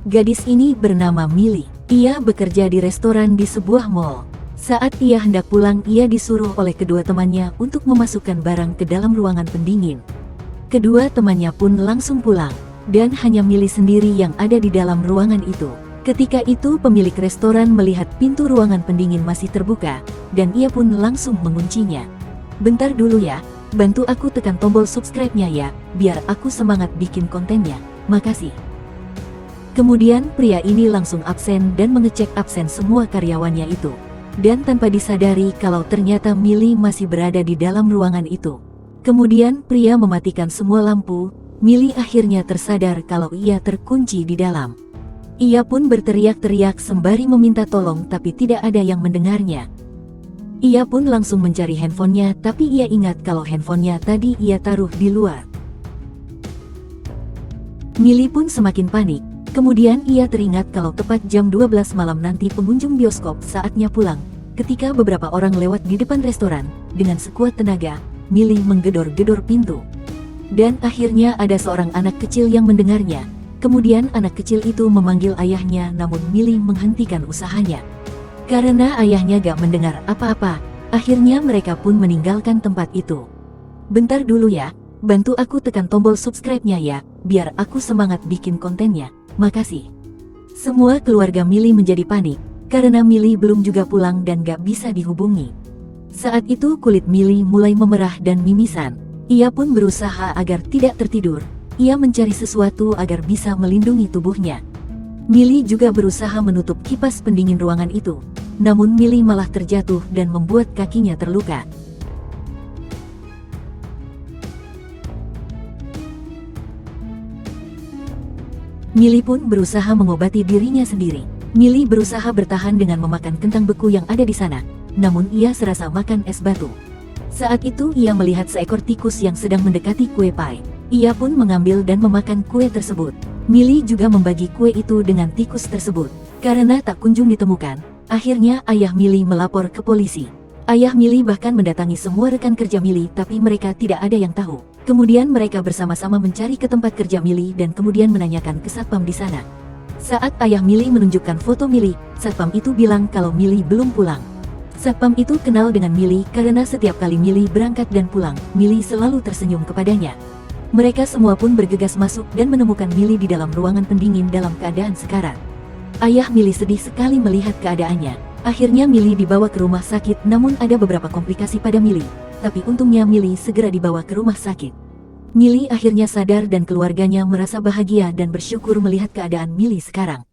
Gadis ini bernama Millie. Ia bekerja di restoran di sebuah mall. Saat ia hendak pulang, ia disuruh oleh kedua temannya untuk memasukkan barang ke dalam ruangan pendingin. Kedua temannya pun langsung pulang, dan hanya Millie sendiri yang ada di dalam ruangan itu. Ketika itu pemilik restoran melihat pintu ruangan pendingin masih terbuka, dan ia pun langsung menguncinya. "Bentar dulu ya, bantu aku tekan tombol subscribe-nya ya, biar aku semangat bikin kontennya, makasih." Kemudian pria ini langsung absen dan mengecek absen semua karyawannya itu. Dan tanpa disadari kalau ternyata Millie masih berada di dalam ruangan itu. Kemudian pria mematikan semua lampu. Millie akhirnya tersadar kalau ia terkunci di dalam. Ia pun berteriak-teriak sembari meminta tolong, tapi tidak ada yang mendengarnya. Ia pun langsung mencari handphonenya, tapi ia ingat kalau handphonenya tadi ia taruh di luar. Millie pun semakin panik. Kemudian ia teringat kalau tepat jam 12 malam nanti pengunjung bioskop saatnya pulang. Ketika beberapa orang lewat di depan restoran, dengan sekuat tenaga, Millie menggedor-gedor pintu. Dan akhirnya ada seorang anak kecil yang mendengarnya. Kemudian anak kecil itu memanggil ayahnya, namun Millie menghentikan usahanya. Karena ayahnya gak mendengar apa-apa, akhirnya mereka pun meninggalkan tempat itu. "Bentar dulu ya, bantu aku tekan tombol subscribe-nya ya, biar aku semangat bikin kontennya, makasih." Semua keluarga Millie menjadi panik, karena Millie belum juga pulang dan gak bisa dihubungi. Saat itu kulit Millie mulai memerah dan mimisan. Ia pun berusaha agar tidak tertidur. Ia mencari sesuatu agar bisa melindungi tubuhnya. Millie juga berusaha menutup kipas pendingin ruangan itu. Namun Millie malah terjatuh dan membuat kakinya terluka. Millie pun berusaha mengobati dirinya sendiri. Millie berusaha bertahan dengan memakan kentang beku yang ada di sana. Namun ia serasa makan es batu. Saat itu ia melihat seekor tikus yang sedang mendekati kue pie. Ia pun mengambil dan memakan kue tersebut. Millie juga membagi kue itu dengan tikus tersebut. Karena tak kunjung ditemukan, akhirnya ayah Millie melapor ke polisi. Ayah Millie bahkan mendatangi semua rekan kerja Millie, tapi mereka tidak ada yang tahu. Kemudian mereka bersama-sama mencari ke tempat kerja Millie dan kemudian menanyakan ke satpam di sana. Saat ayah Millie menunjukkan foto Millie, satpam itu bilang kalau Millie belum pulang. Satpam itu kenal dengan Millie karena setiap kali Millie berangkat dan pulang, Millie selalu tersenyum kepadanya. Mereka semua pun bergegas masuk dan menemukan Millie di dalam ruangan pendingin dalam keadaan sekarat. Ayah Millie sedih sekali melihat keadaannya. Akhirnya Millie dibawa ke rumah sakit, namun ada beberapa komplikasi pada Millie. Tapi untungnya Millie segera dibawa ke rumah sakit. Millie akhirnya sadar dan keluarganya merasa bahagia dan bersyukur melihat keadaan Millie sekarang.